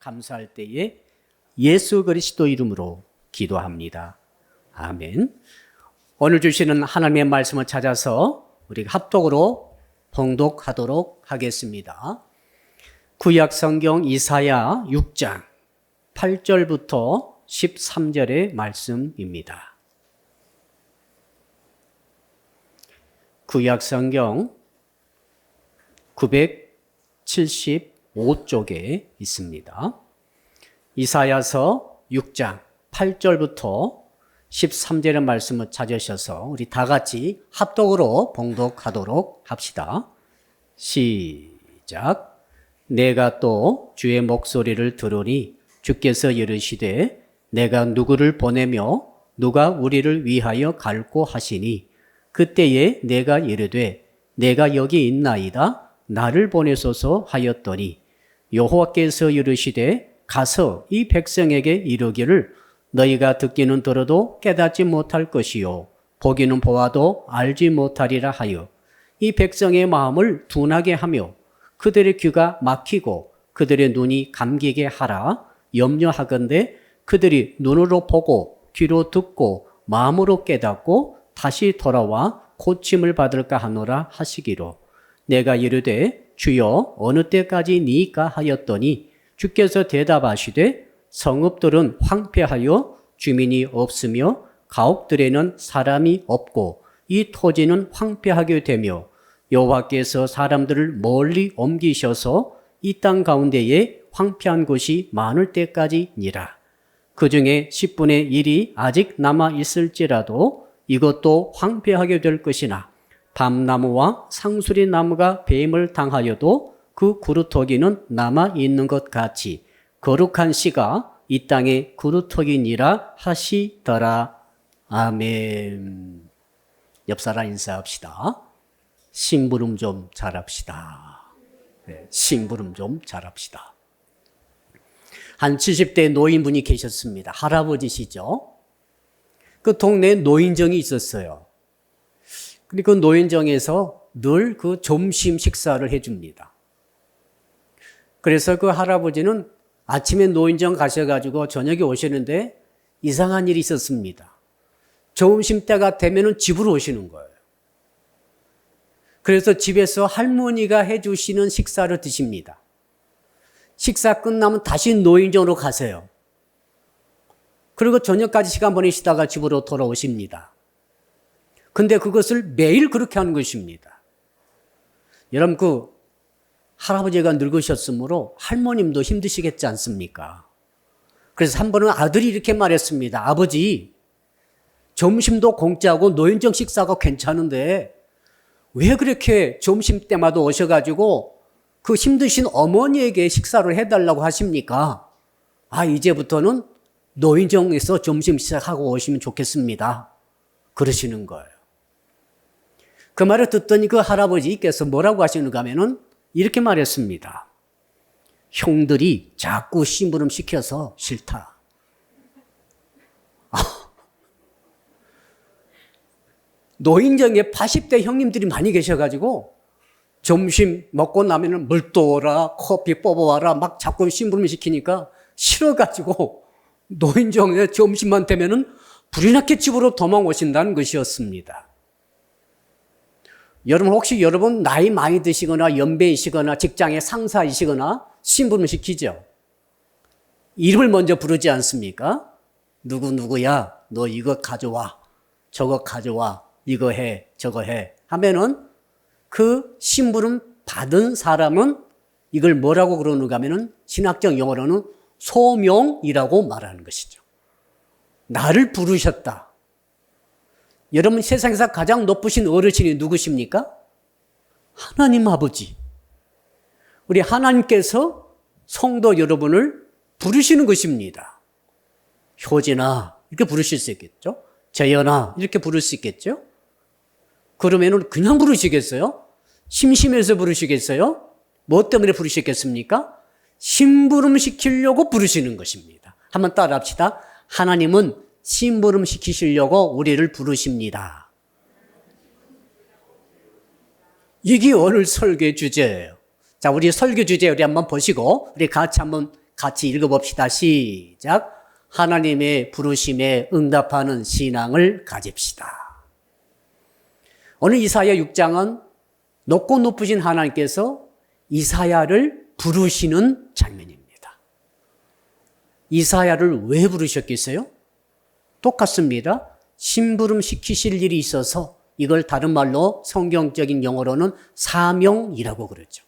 감사할 때에 예수 그리스도 이름으로 기도합니다. 아멘. 오늘 주시는 하나님의 말씀을 찾아서 우리가 합독으로 봉독하도록 하겠습니다. 구약 성경 이사야 6장 8절부터 13절의 말씀입니다. 구약 성경 975쪽에 있습니다. 이사야서 6장 8절부터 13절의 말씀을 찾으셔서 우리 다 같이 합독으로 봉독하도록 합시다. 시작. 내가 또 주의 목소리를 들으니 주께서 이르시되 내가 누구를 보내며 누가 우리를 위하여 갈고 하시니 그때에 내가 이르되 내가 여기 있나이다 나를 보내소서 하였더니 여호와께서 이르시되 가서 이 백성에게 이르기를 너희가 듣기는 들어도 깨닫지 못할 것이요 보기는 보아도 알지 못하리라 하여 이 백성의 마음을 둔하게 하며 그들의 귀가 막히고 그들의 눈이 감기게 하라 염려하건대 그들이 눈으로 보고 귀로 듣고 마음으로 깨닫고 다시 돌아와 고침을 받을까 하노라 하시기로 내가 이르되 주여 어느 때까지니까 하였더니 주께서 대답하시되 성읍들은 황폐하여 주민이 없으며 가옥들에는 사람이 없고 이 토지는 황폐하게 되며 여호와께서 사람들을 멀리 옮기셔서 이 땅 가운데에 황폐한 곳이 많을 때까지니라. 그 중에 10분의 1이 아직 남아 있을지라도 이것도 황폐하게 될 것이나 밤나무와 상수리 나무가 뱀을 당하여도 그 구루터기는 남아 있는 것 같이 거룩한 씨가 이 땅에 구루터기니라 하시더라. 아멘. 옆사람 인사합시다. 심부름 좀 잘합시다. 네, 심부름 좀 잘합시다. 한 70대 노인분이 계셨습니다. 할아버지시죠. 그 동네에 노인정이 있었어요. 근데 그 노인정에서 늘 그 점심 식사를 해줍니다. 그래서 그 할아버지는 아침에 노인정 가셔가지고 저녁에 오시는데 이상한 일이 있었습니다. 점심 때가 되면은 집으로 오시는 거예요. 그래서 집에서 할머니가 해주시는 식사를 드십니다. 식사 끝나면 다시 노인정으로 가세요. 그리고 저녁까지 시간 보내시다가 집으로 돌아오십니다. 근데 그것을 매일 그렇게 하는 것입니다. 여러분 그 할아버지가 늙으셨으므로 할머님도 힘드시겠지 않습니까? 그래서 한 번은 아들이 이렇게 말했습니다. 아버지, 점심도 공짜고 노인정 식사가 괜찮은데 왜 그렇게 점심 때마다 오셔가지고 그 힘드신 어머니에게 식사를 해달라고 하십니까? 아, 이제부터는 노인정에서 점심 식사하고 오시면 좋겠습니다. 그러시는 거예요. 그 말을 듣더니 그 할아버지께서 뭐라고 하시는가 하면은 이렇게 말했습니다. 형들이 자꾸 심부름 시켜서 싫다. 노인정에 80대 형님들이 많이 계셔가지고 점심 먹고 나면은 물 떠오라, 커피 뽑아와라 막 자꾸 심부름 시키니까 싫어가지고 노인정에 점심만 되면은 불이 나게 집으로 도망오신다는 것이었습니다. 여러분 혹시 여러분 나이 많이 드시거나 연배이시거나 직장의 상사이시거나 심부름 시키죠? 이름을 먼저 부르지 않습니까? 누구야 너 이거 가져와 저거 가져와 이거 해 저거 해 하면은 그 심부름 받은 사람은 이걸 뭐라고 그러는가 하면은 신학적 용어로는 소명이라고 말하는 것이죠. 나를 부르셨다. 여러분 세상에서 가장 높으신 어르신이 누구십니까? 하나님 아버지. 우리 하나님께서 성도 여러분을 부르시는 것입니다. 효진아 이렇게 부르실 수 있겠죠? 재현아 이렇게 부를 수 있겠죠? 그러면은 그냥 부르시겠어요? 심심해서 부르시겠어요? 뭐 때문에 부르시겠습니까? 심부름 시키려고 부르시는 것입니다. 한번 따라 합시다. 하나님은 심부름 시키시려고 우리를 부르십니다. 이게 오늘 설교 주제예요. 자, 우리 설교 주제 우리 한번 보시고 우리 같이 한번 같이 읽어봅시다. 시작. 하나님의 부르심에 응답하는 신앙을 가집시다. 오늘 이사야 6장은 높고 높으신 하나님께서 이사야를 부르시는 장면입니다. 이사야를 왜 부르셨겠어요? 똑같습니다. 심부름 시키실 일이 있어서 이걸 다른 말로 성경적인 용어로는 사명이라고 그러죠.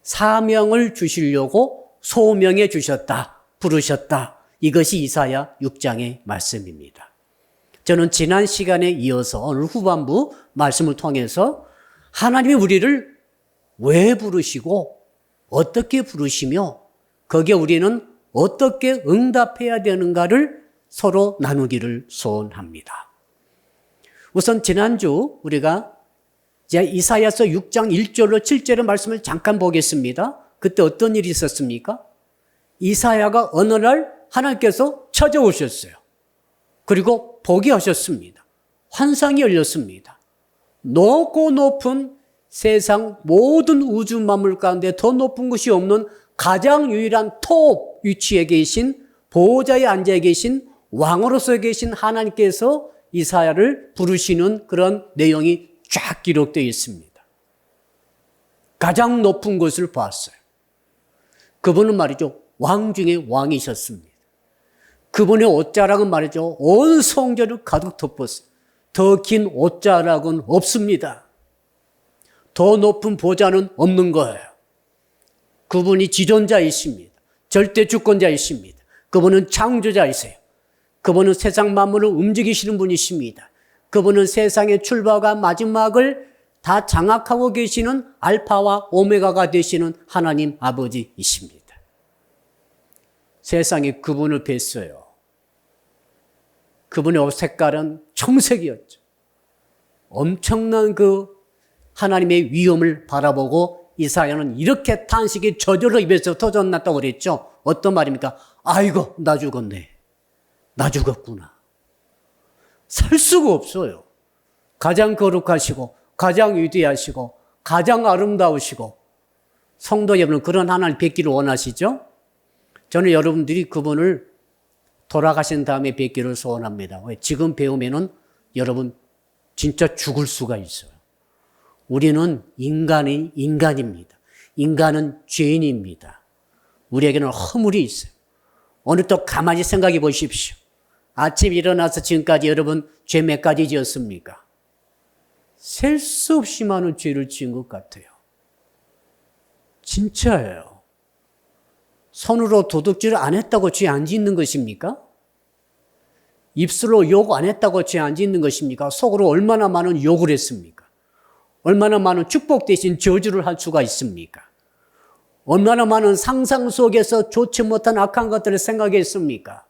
사명을 주시려고 소명해 주셨다, 부르셨다. 이것이 이사야 6장의 말씀입니다. 저는 지난 시간에 이어서 오늘 후반부 말씀을 통해서 하나님이 우리를 왜 부르시고 어떻게 부르시며 거기에 우리는 어떻게 응답해야 되는가를 서로 나누기를 소원합니다. 우선 지난주 우리가 이제 이사야서 6장 1절로 7절의 말씀을 잠깐 보겠습니다. 그때 어떤 일이 있었습니까? 이사야가 어느 날 하나님께서 찾아오셨어요. 그리고 보게 하셨습니다. 환상이 열렸습니다. 높고 높은 세상 모든 우주 만물 가운데 더 높은 것이 없는 가장 유일한 톱 위치에 계신 보호자에 앉아 계신 왕으로서 계신 하나님께서 이사야를 부르시는 그런 내용이 쫙 기록되어 있습니다. 가장 높은 곳을 봤어요. 그분은 말이죠. 왕 중에 왕이셨습니다. 그분의 옷자락은 말이죠. 온 성전을 가득 덮었어요. 더 긴 옷자락은 없습니다. 더 높은 보좌는 없는 거예요. 그분이 지존자이십니다. 절대 주권자이십니다. 그분은 창조자이세요. 그분은 세상 만물을 움직이시는 분이십니다. 그분은 세상의 출발과 마지막을 다 장악하고 계시는 알파와 오메가가 되시는 하나님 아버지이십니다. 세상에 그분을 뵀어요. 그분의 옷 색깔은 청색이었죠. 엄청난 그 하나님의 위엄을 바라보고 이사야는 이렇게 탄식이 저절로 입에서 터져났다고 그랬죠. 어떤 말입니까? 아이고, 나 죽었네. 나 죽었구나. 살 수가 없어요. 가장 거룩하시고 가장 위대하시고 가장 아름다우시고 성도 여러분 그런 하나님 뵙기를 원하시죠? 저는 여러분들이 그분을 돌아가신 다음에 뵙기를 소원합니다. 왜? 지금 배우면은 여러분 진짜 죽을 수가 있어요. 우리는 인간입니다. 인간은 죄인입니다. 우리에게는 허물이 있어요. 오늘 또 가만히 생각해 보십시오. 아침 일어나서 지금까지 여러분 죄 몇 가지 지었습니까? 셀 수 없이 많은 죄를 지은 것 같아요. 진짜예요. 손으로 도둑질 안 했다고 죄 안 짓는 것입니까? 입술로 욕 안 했다고 죄 안 짓는 것입니까? 속으로 얼마나 많은 욕을 했습니까? 얼마나 많은 축복 대신 저주를 할 수가 있습니까? 얼마나 많은 상상 속에서 좋지 못한 악한 것들을 생각했습니까?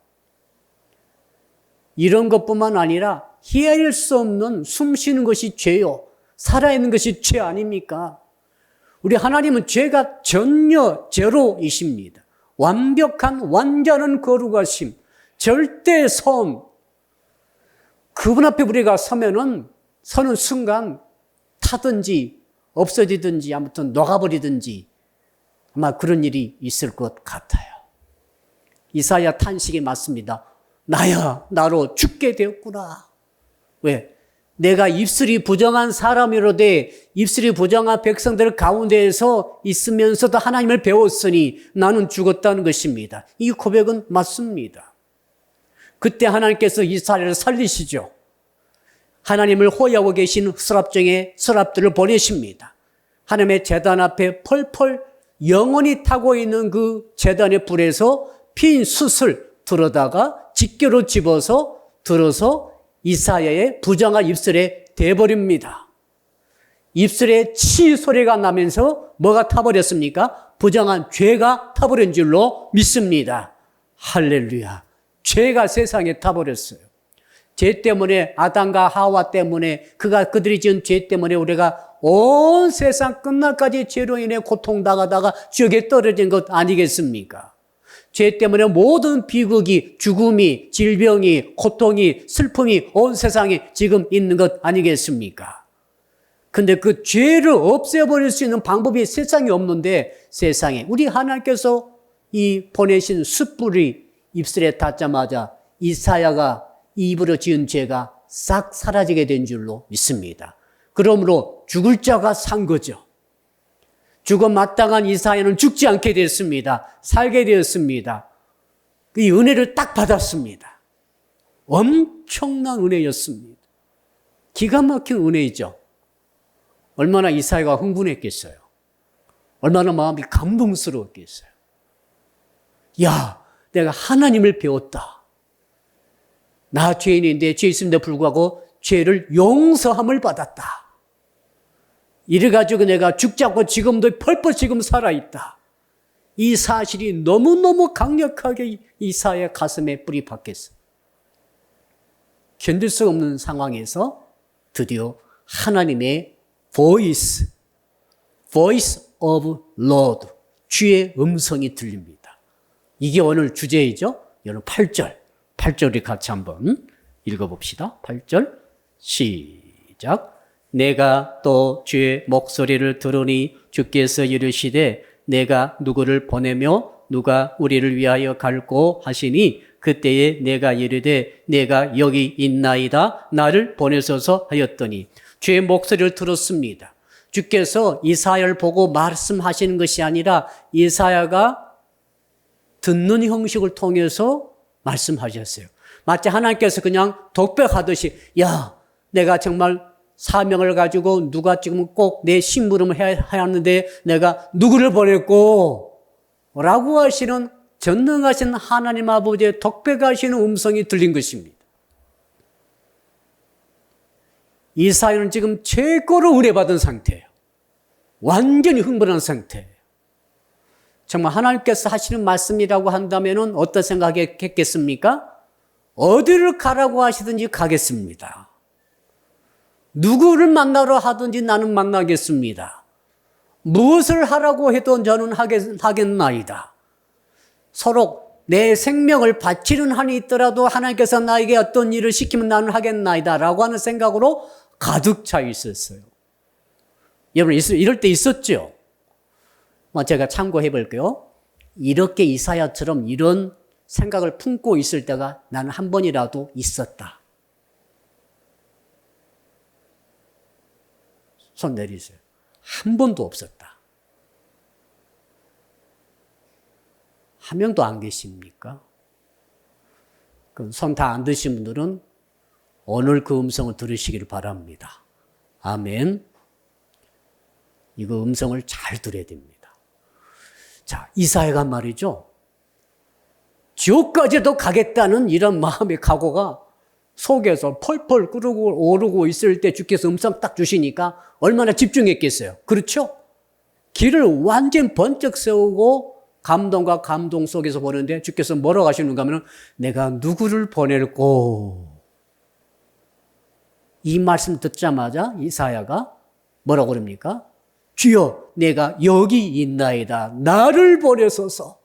이런 것뿐만 아니라 헤아릴 수 없는 숨 쉬는 것이 죄요. 살아있는 것이 죄 아닙니까? 우리 하나님은 죄가 전혀 제로이십니다. 완벽한 완전한 거룩하심, 절대 선. 그분 앞에 우리가 서면은 서는 순간 타든지 없어지든지 아무튼 녹아버리든지 아마 그런 일이 있을 것 같아요. 이사야 탄식이 맞습니다. 나야 나로 죽게 되었구나. 왜? 내가 입술이 부정한 사람이로되 입술이 부정한 백성들 가운데에서 있으면서도 하나님을 배웠으니 나는 죽었다는 것입니다. 이 고백은 맞습니다. 그때 하나님께서 이사야를 살리시죠. 하나님을 호위하고 계신 서랍중에 서랍들을 보내십니다. 하나님의 제단 앞에 펄펄 영원히 타고 있는 그 제단의 불에서 핀 숯을 들어다가 집게로 집어서 들어서 이사야의 부정한 입술에 대버립니다. 입술에 치 소리가 나면서 뭐가 타버렸습니까? 부정한 죄가 타버린 줄로 믿습니다. 할렐루야. 죄가 세상에 타버렸어요. 죄 때문에 아담과 하와 때문에 그들이 지은 죄 때문에 우리가 온 세상 끝날까지 죄로 인해 고통당하다가 지옥에 떨어진 것 아니겠습니까? 죄 때문에 모든 비극이, 죽음이, 질병이, 고통이, 슬픔이 온 세상에 지금 있는 것 아니겠습니까? 근데 그 죄를 없애버릴 수 있는 방법이 세상에 없는데 세상에 우리 하나님께서 이 보내신 숯불이 입술에 닿자마자 이사야가 입으로 지은 죄가 싹 사라지게 된 줄로 믿습니다. 그러므로 죽을 자가 산 거죠. 죽어 마땅한 이사야는 죽지 않게 됐습니다. 살게 되었습니다. 이 은혜를 딱 받았습니다. 엄청난 은혜였습니다. 기가 막힌 은혜이죠. 얼마나 이사야가 흥분했겠어요. 얼마나 마음이 감동스러웠겠어요. 야, 내가 하나님을 배웠다. 나 죄인인데 죄 있음에도 불구하고 죄를 용서함을 받았다. 이래가지고 내가 죽지 않고 지금도 펄펄 지금 살아있다. 이 사실이 너무너무 강력하게 이사야의 가슴에 뿌리 박혔어. 견딜 수 없는 상황에서 드디어 하나님의 voice of Lord, 주의 음성이 들립니다. 이게 오늘 주제이죠. 여러분 8절 우리 같이 한번 읽어봅시다. 8절 시작. 내가 또 주의 목소리를 들으니 주께서 이르시되 내가 누구를 보내며 누가 우리를 위하여 갈고 하시니 그때에 내가 이르되 내가 여기 있나이다 나를 보내소서 하였더니 주의 목소리를 들었습니다. 주께서 이사야를 보고 말씀하시는 것이 아니라 이사야가 듣는 형식을 통해서 말씀하셨어요. 마치 하나님께서 그냥 독백하듯이 야, 내가 정말 사명을 가지고 누가 지금 꼭 내 심부름을 해야 하는데 내가 누구를 보냈고 라고 하시는 전능하신 하나님 아버지의 독백하시는 음성이 들린 것입니다. 이사야는 지금 최고로 의뢰받은 상태예요. 완전히 흥분한 상태예요. 정말 하나님께서 하시는 말씀이라고 한다면 어떤 생각했겠습니까? 어디를 가라고 하시든지 가겠습니다. 누구를 만나러 하든지 나는 만나겠습니다. 무엇을 하라고 해도 저는 하겠나이다. 서로 내 생명을 바치는 한이 있더라도 하나님께서 나에게 어떤 일을 시키면 나는 하겠나이다 라고 하는 생각으로 가득 차 있었어요. 여러분 이럴 때 있었죠? 제가 참고해 볼게요. 이렇게 이사야처럼 이런 생각을 품고 있을 때가 나는 한 번이라도 있었다. 손 내리세요. 한 번도 없었다. 한 명도 안 계십니까? 그럼 손 다 안 드신 분들은 오늘 그 음성을 들으시기를 바랍니다. 아멘. 이거 음성을 잘 들어야 됩니다. 자, 이사야가 말이죠. 지옥까지도 가겠다는 이런 마음의 각오가 속에서 펄펄 끓고 오르고 있을 때 주께서 음성 딱 주시니까 얼마나 집중했겠어요. 그렇죠? 길을 완전 번쩍 세우고 감동과 감동 속에서 보는데 주께서 뭐라고 하시는가 하면 내가 누구를 보낼꼬. 이 말씀 듣자마자 이사야가 뭐라고 그럽니까? 주여 내가 여기 있나이다. 나를 보내소서.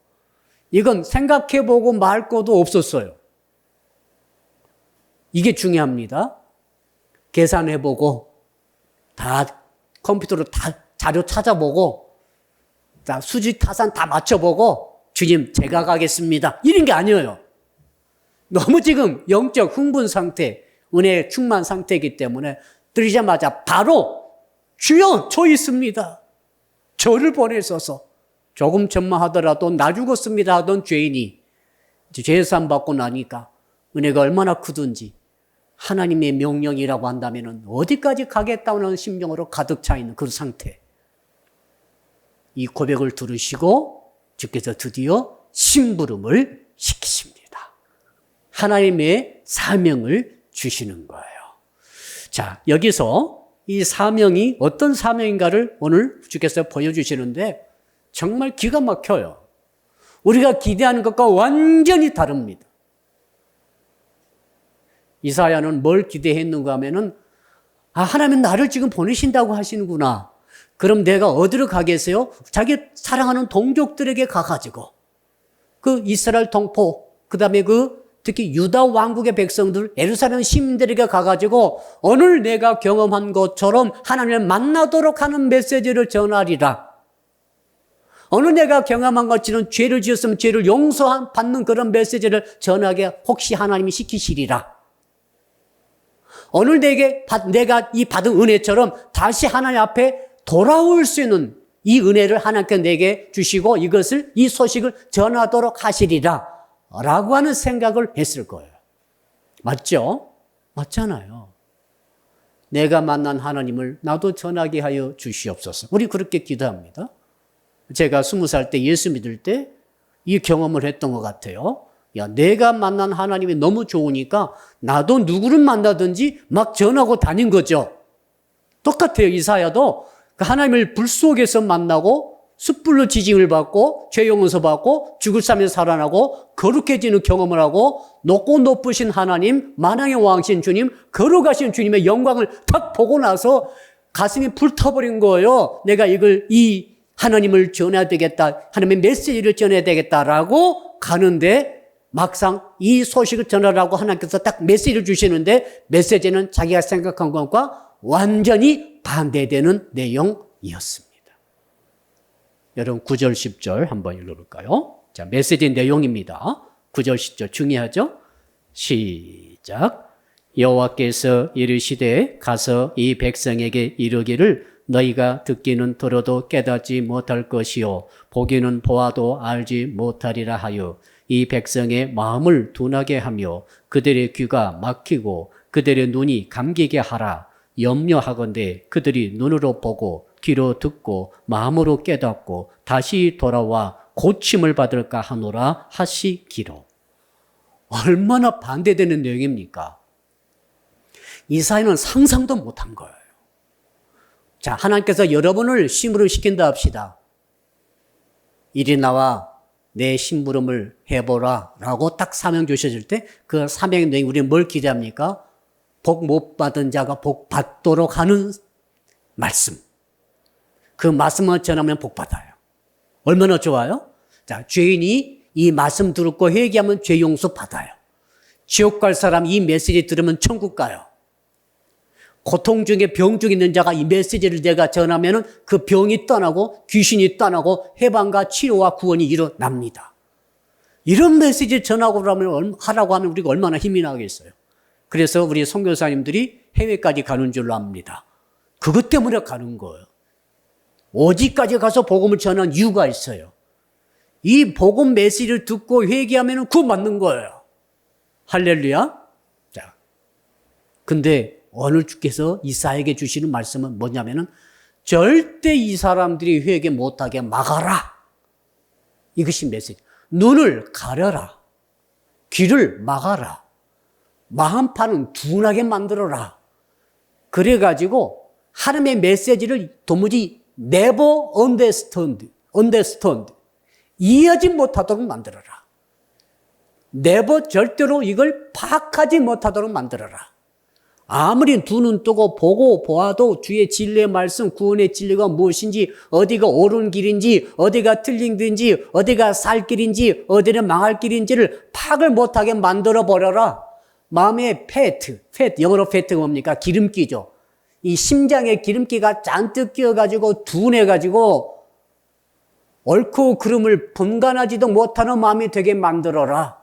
이건 생각해보고 말 것도 없었어요. 이게 중요합니다. 계산해보고 다 컴퓨터로 다 자료 찾아보고 다 수지 타산 다 맞춰보고 주님 제가 가겠습니다. 이런 게 아니에요. 너무 지금 영적 흥분 상태, 은혜 충만 상태이기 때문에 들리자마자 바로 주여 저 있습니다. 저를 보내소서. 조금 전망하더라도 나 죽었습니다 하던 죄인이 이제 죄산 받고 나니까 은혜가 얼마나 크든지 하나님의 명령이라고 한다면 어디까지 가겠다는 심정으로 가득 차 있는 그 상태. 이 고백을 들으시고 주께서 드디어 심부름을 시키십니다. 하나님의 사명을 주시는 거예요. 자, 여기서 이 사명이 어떤 사명인가를 오늘 주께서 보여주시는데 정말 기가 막혀요. 우리가 기대하는 것과 완전히 다릅니다. 이사야는 뭘 기대했는가 하면은 하나님은 나를 지금 보내신다고 하시는구나. 그럼 내가 어디로 가겠어요? 자기 사랑하는 동족들에게 가가지고 그 이스라엘 동포 그다음에 특히 유다 왕국의 백성들 예루살렘 시민들에게 가가지고 오늘 내가 경험한 것처럼 하나님을 만나도록 하는 메시지를 전하리라. 어느 내가 경험한 것처럼 죄를 지었으면 죄를 용서받는 그런 메시지를 전하게 혹시 하나님이 시키시리라. 어느 내가 이 받은 은혜처럼 다시 하나님 앞에 돌아올 수 있는 이 은혜를 하나님께 내게 주시고 이 소식을 전하도록 하시리라 라고 하는 생각을 했을 거예요. 맞죠? 맞잖아요. 내가 만난 하나님을 나도 전하게 하여 주시옵소서. 우리 그렇게 기도합니다. 제가 20살 때 예수 믿을 때 이 경험을 했던 것 같아요. 야, 내가 만난 하나님이 너무 좋으니까 나도 누구를 만나든지 막 전하고 다닌 거죠. 똑같아요. 이사야도 그 하나님을 불 속에서 만나고 숯불로 지짐을 받고 죄 용서 받고 죽을 삶에서 살아나고 거룩해지는 경험을 하고 높고 높으신 하나님, 만왕의 왕신 주님, 거룩하신 주님의 영광을 딱 보고 나서 가슴이 불타버린 거예요. 내가 이 하나님을 전해야 되겠다. 하나님의 메시지를 전해야 되겠다라고 가는데 막상 이 소식을 전하라고 하나님께서 딱 메시지를 주시는데 메시지는 자기가 생각한 것과 완전히 반대되는 내용이었습니다. 여러분 9절 10절 한번 읽어볼까요? 자, 메시지 내용입니다. 9절 10절 중요하죠? 시작. 여호와께서 이르시되 가서 이 백성에게 이르기를 너희가 듣기는 들어도 깨닫지 못할 것이요 보기는 보아도 알지 못하리라 하여 이 백성의 마음을 둔하게 하며 그들의 귀가 막히고 그들의 눈이 감기게 하라. 염려하건대 그들이 눈으로 보고 귀로 듣고 마음으로 깨닫고 다시 돌아와 고침을 받을까 하노라 하시기로. 얼마나 반대되는 내용입니까? 이사야는 상상도 못한 거예요. 자, 하나님께서 여러분을 심부름 시킨다 합시다. 이리 나와 내 심부름을 해보라 라고 딱 사명 주셔질 때 그 사명의 내용 우리는 뭘 기대합니까? 복 못 받은 자가 복 받도록 하는 말씀. 그 말씀을 전하면 복 받아요. 얼마나 좋아요? 자, 죄인이 이 말씀 듣고 회개하면 죄 용서 받아요. 지옥 갈 사람 이 메시지 들으면 천국 가요. 고통 중에 병 중에 있는 자가 이 메시지를 내가 전하면 그 병이 떠나고 귀신이 떠나고 해방과 치료와 구원이 일어납니다. 이런 메시지를 하라고 하면 우리가 얼마나 힘이 나겠어요. 그래서 우리 선교사님들이 해외까지 가는 줄로 압니다. 그것 때문에 가는 거예요. 어디까지 가서 복음을 전하는 이유가 있어요. 이 복음 메시지를 듣고 회개하면 구원 받는 거예요. 할렐루야. 자, 근데 오늘 주께서 이사야에게 주시는 말씀은 뭐냐면은 절대 이 사람들이 회개 못하게 막아라. 이것이 메시지. 눈을 가려라. 귀를 막아라. 마음판은 둔하게 만들어라. 그래가지고 하나님의 메시지를 도무지 never understand, 이해하지 못하도록 만들어라. never 절대로 이걸 파악하지 못하도록 만들어라. 아무리 두 눈 뜨고 보고 보아도 주의 진리의 말씀, 구원의 진리가 무엇인지, 어디가 옳은 길인지, 어디가 틀린 길인지, 어디가 살 길인지, 어디는 망할 길인지를 파악을 못하게 만들어버려라. 마음의 페트, 영어로 페트가 뭡니까? 기름기죠. 이 심장에 기름기가 잔뜩 끼어가지고 둔해가지고 옳고 그름을 분간하지도 못하는 마음이 되게 만들어라.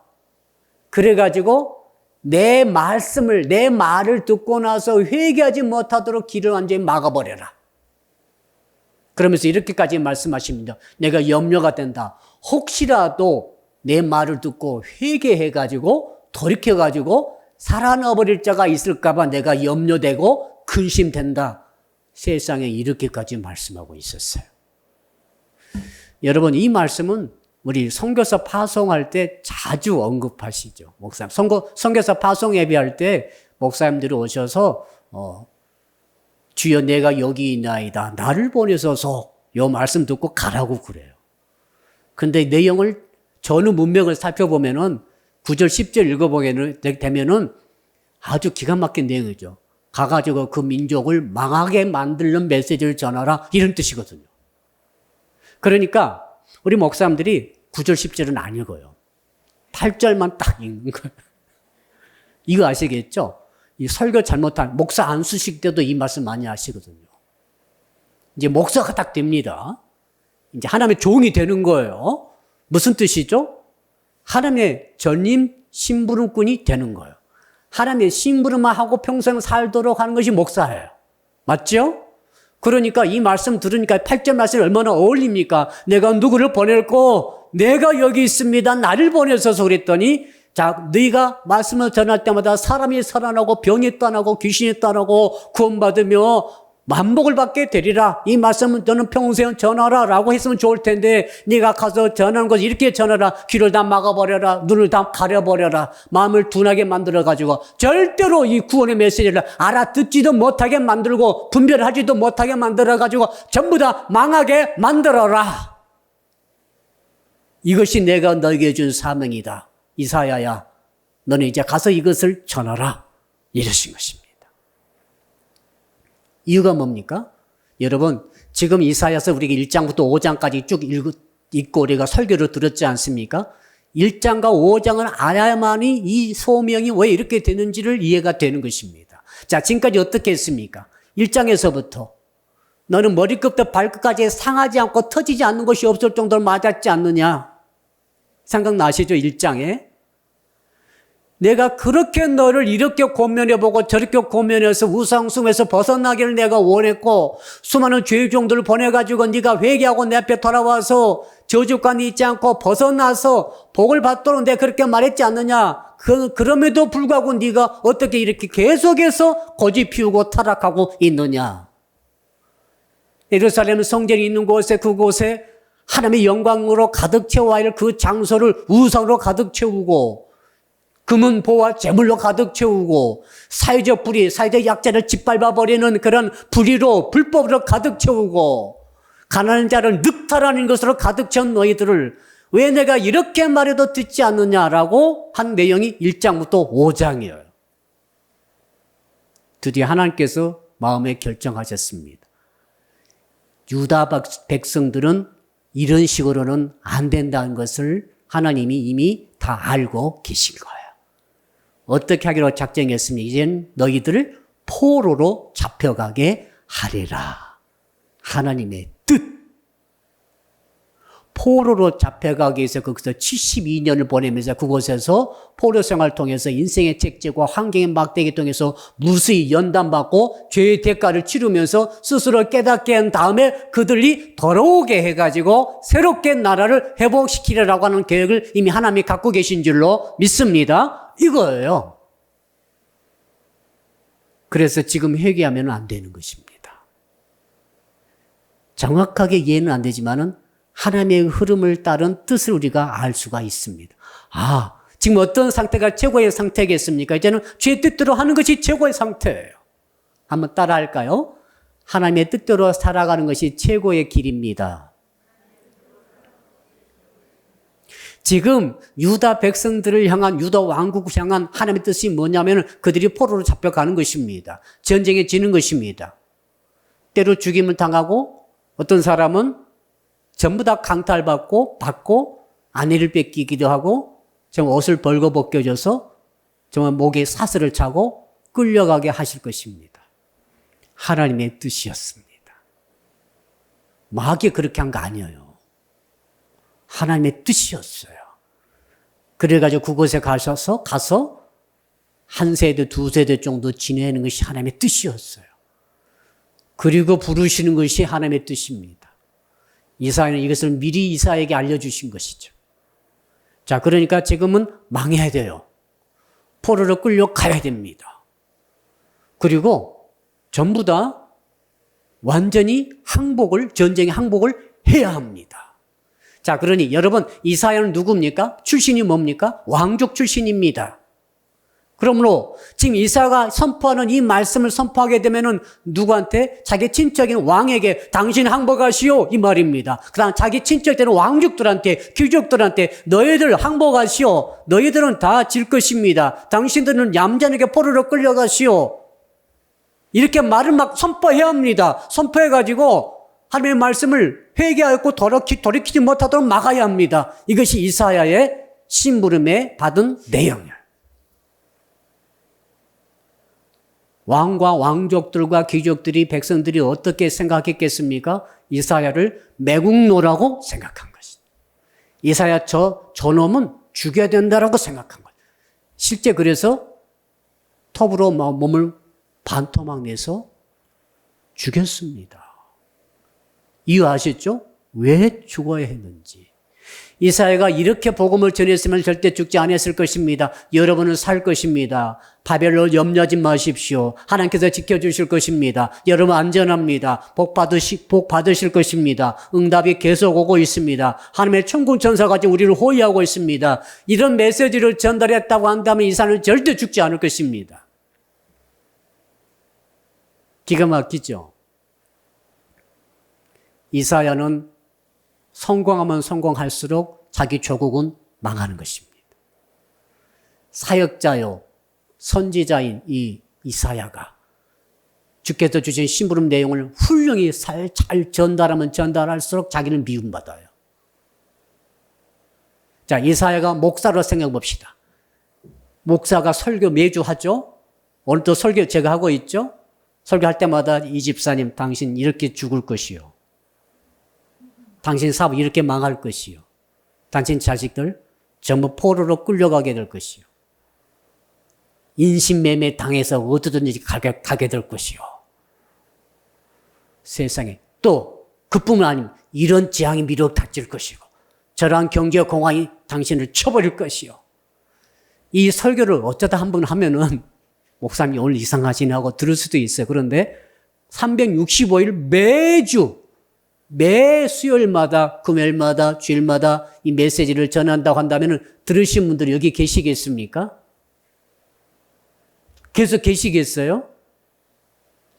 그래가지고 내 말을 듣고 나서 회개하지 못하도록 길을 완전히 막아버려라. 그러면서 이렇게까지 말씀하십니다. 내가 염려가 된다. 혹시라도 내 말을 듣고 회개해가지고 돌이켜가지고 살아나버릴 자가 있을까봐 내가 염려되고 근심된다. 세상에 이렇게까지 말씀하고 있었어요. 여러분, 이 말씀은 우리 선교사 파송할 때 자주 언급하시죠. 목사님. 선교사 파송 예배할 때 목사님들이 오셔서 주여 내가 여기 있나이다. 나를 보내소서. 요 말씀 듣고 가라고 그래요. 근데 내용을 전후 문맥을 살펴보면은 9절 10절 읽어보게 되면은 아주 기가 막힌 내용이죠. 가가지고 그 민족을 망하게 만드는 메시지를 전하라. 이런 뜻이거든요. 그러니까 우리 목사님들이 9절 10절은 안 읽어요. 8절만 딱 읽는 거예요. 이거 아시겠죠? 이 설교 잘못한 목사 안수식 때도 이 말씀 많이 하시거든요. 이제 목사가 딱 됩니다. 이제 하나님의 종이 되는 거예요. 무슨 뜻이죠? 하나님의 전임 심부름꾼이 되는 거예요. 하나님의 심부름만 하고 평생 살도록 하는 것이 목사예요. 맞죠? 그러니까 이 말씀 들으니까 8절 말씀이 얼마나 어울립니까? 내가 누구를 보낼고 내가 여기 있습니다. 나를 보내셔서 그랬더니 자, 너희가 말씀을 전할 때마다 사람이 살아나고 병이 떠나고 귀신이 떠나고 구원받으며 만복을 받게 되리라. 이 말씀은 너는 평생 전하라 라고 했으면 좋을 텐데 네가 가서 전하는 것을 이렇게 전하라. 귀를 다 막아버려라. 눈을 다 가려버려라. 마음을 둔하게 만들어가지고 절대로 이 구원의 메시지를 알아듣지도 못하게 만들고 분별하지도 못하게 만들어가지고 전부 다 망하게 만들어라. 이것이 내가 너에게 준 사명이다. 이사야야, 너는 이제 가서 이것을 전하라. 이러신 것입니다. 이유가 뭡니까? 여러분, 지금 이사야서 우리가 1장부터 5장까지 쭉 읽고 우리가 설교를 들었지 않습니까? 1장과 5장을 알아야만이 이 소명이 왜 이렇게 되는지를 이해가 되는 것입니다. 자, 지금까지 어떻게 했습니까? 1장에서부터 너는 머리끝부터 발끝까지 상하지 않고 터지지 않는 것이 없을 정도로 맞았지 않느냐? 생각나시죠? 1장에. 내가 그렇게 너를 이렇게 고면해보고 저렇게 고면해서 우상숭에서 벗어나기를 내가 원했고 수많은 죄의 종들을 보내가지고 네가 회개하고 내 앞에 돌아와서 저주관이 있지 않고 벗어나서 복을 받도록 내가 그렇게 말했지 않느냐. 그럼에도 불구하고 네가 어떻게 이렇게 계속해서 고집 피우고 타락하고 있느냐. 예루살렘 성전이 있는 곳에 그곳에 하나님의 영광으로 가득 채워 이를 그 장소를 우상으로 가득 채우고 금은 보화 재물로 가득 채우고 사회적 불의, 사회적 약자를 짓밟아버리는 그런 불의로 불법으로 가득 채우고 가난한 자를 늑탈하는 것으로 가득 채운 너희들을 왜 내가 이렇게 말해도 듣지 않느냐라고 한 내용이 1장부터 5장이에요. 드디어 하나님께서 마음에 결정하셨습니다. 유다 백성들은 이런 식으로는 안 된다는 것을 하나님이 이미 다 알고 계신 거예요. 어떻게 하기로 작정했습니까? 이젠 너희들을 포로로 잡혀가게 하리라. 하나님의 뜻. 포로로 잡혀가기 위해서 거기서 72년을 보내면서 그곳에서 포로 생활을 통해서 인생의 책제과 환경의 막대기 통해서 무수히 연단받고 죄의 대가를 치르면서 스스로 깨닫게 한 다음에 그들이 돌아오게 해가지고 새롭게 나라를 회복시키려고 하는 계획을 이미 하나님이 갖고 계신 줄로 믿습니다. 이거예요. 그래서 지금 회개하면 안 되는 것입니다. 정확하게 이해는 안 되지만은 하나님의 흐름을 따른 뜻을 우리가 알 수가 있습니다. 아, 지금 어떤 상태가 최고의 상태겠습니까? 이제는 죄의 뜻대로 하는 것이 최고의 상태예요. 한번 따라 할까요? 하나님의 뜻대로 살아가는 것이 최고의 길입니다. 지금 유다 백성들을 향한 유다 왕국을 향한 하나님의 뜻이 뭐냐면 그들이 포로로 잡혀가는 것입니다. 전쟁에 지는 것입니다. 때로 죽임을 당하고 어떤 사람은 전부 다 강탈받고 아내를 뺏기기도 하고 정말 옷을 벌거벗겨져서 정말 목에 사슬을 차고 끌려가게 하실 것입니다. 하나님의 뜻이었습니다. 마귀 그렇게 한 거 아니에요. 하나님의 뜻이었어요. 그래가지고 그곳에 가서 한 세대, 두 세대 정도 지내는 것이 하나님의 뜻이었어요. 그리고 부르시는 것이 하나님의 뜻입니다. 이사야는 이것을 미리 이사야에게 알려주신 것이죠. 자, 그러니까 지금은 망해야 돼요. 포로로 끌려가야 됩니다. 그리고 전부 다 완전히 전쟁의 항복을 해야 합니다. 자, 그러니 여러분, 이사야는 누굽니까? 출신이 뭡니까? 왕족 출신입니다. 그러므로 지금 이사야가 선포하는 이 말씀을 선포하게 되면은 누구한테? 자기 친척인 왕에게 당신 항복하시오 이 말입니다. 그다음 자기 친척되는 왕족들한테, 귀족들한테 너희들 항복하시오. 너희들은 다 질 것입니다. 당신들은 얌전하게 포로로 끌려가시오. 이렇게 말을 막 선포해야 합니다. 선포해가지고 하나님의 말씀을 회개하고 돌이키지 못하도록 막아야 합니다. 이것이 이사야의 심부름에 받은 내용이에요. 왕과 왕족들과 귀족들이 백성들이 어떻게 생각했겠습니까? 이사야를 매국노라고 생각한 것입니다. 이사야 저놈은 죽여야 된다라고 생각한 거예요. 실제 그래서 톱으로 몸을 반토막 내서 죽였습니다. 이유 아시죠? 왜 죽어야 했는지. 이사야가 이렇게 복음을 전했으면 절대 죽지 않았을 것입니다. 여러분은 살 것입니다. 바벨론 염려하지 마십시오. 하나님께서 지켜주실 것입니다. 여러분 안전합니다. 복 받으실 것입니다. 응답이 계속 오고 있습니다. 하나님의 천군 천사가 지금 우리를 호위하고 있습니다. 이런 메시지를 전달했다고 한다면 이사야는 절대 죽지 않을 것입니다. 기가 막히죠? 이사야는 성공하면 성공할수록 자기 조국은 망하는 것입니다. 사역자요, 선지자인 이 이사야가 주께서 주신 심부름 내용을 훌륭히 잘 전달하면 전달할수록 자기는 미움받아요. 자, 이사야가 목사로 생각해 봅시다. 목사가 설교 매주 하죠? 오늘도 설교 제가 하고 있죠? 설교할 때마다 이 집사님, 당신 이렇게 죽을 것이요. 당신 사업 이렇게 망할 것이요. 당신 자식들 전부 포로로 끌려가게 될 것이요. 인신매매 당해서 어디든지 가게 될 것이요. 세상에 또 그뿐만 아니면 이런 재앙이 미륵 닥칠 것이고 저러한 경제와 공황이 당신을 쳐버릴 것이요. 이 설교를 어쩌다 한 번 하면은 목사님이 오늘 이상하시네 하고 들을 수도 있어요. 그런데 365일 매 수요일마다 금요일마다 주일마다 이 메시지를 전한다고 한다면 들으신 분들이 여기 계시겠습니까? 계속 계시겠어요?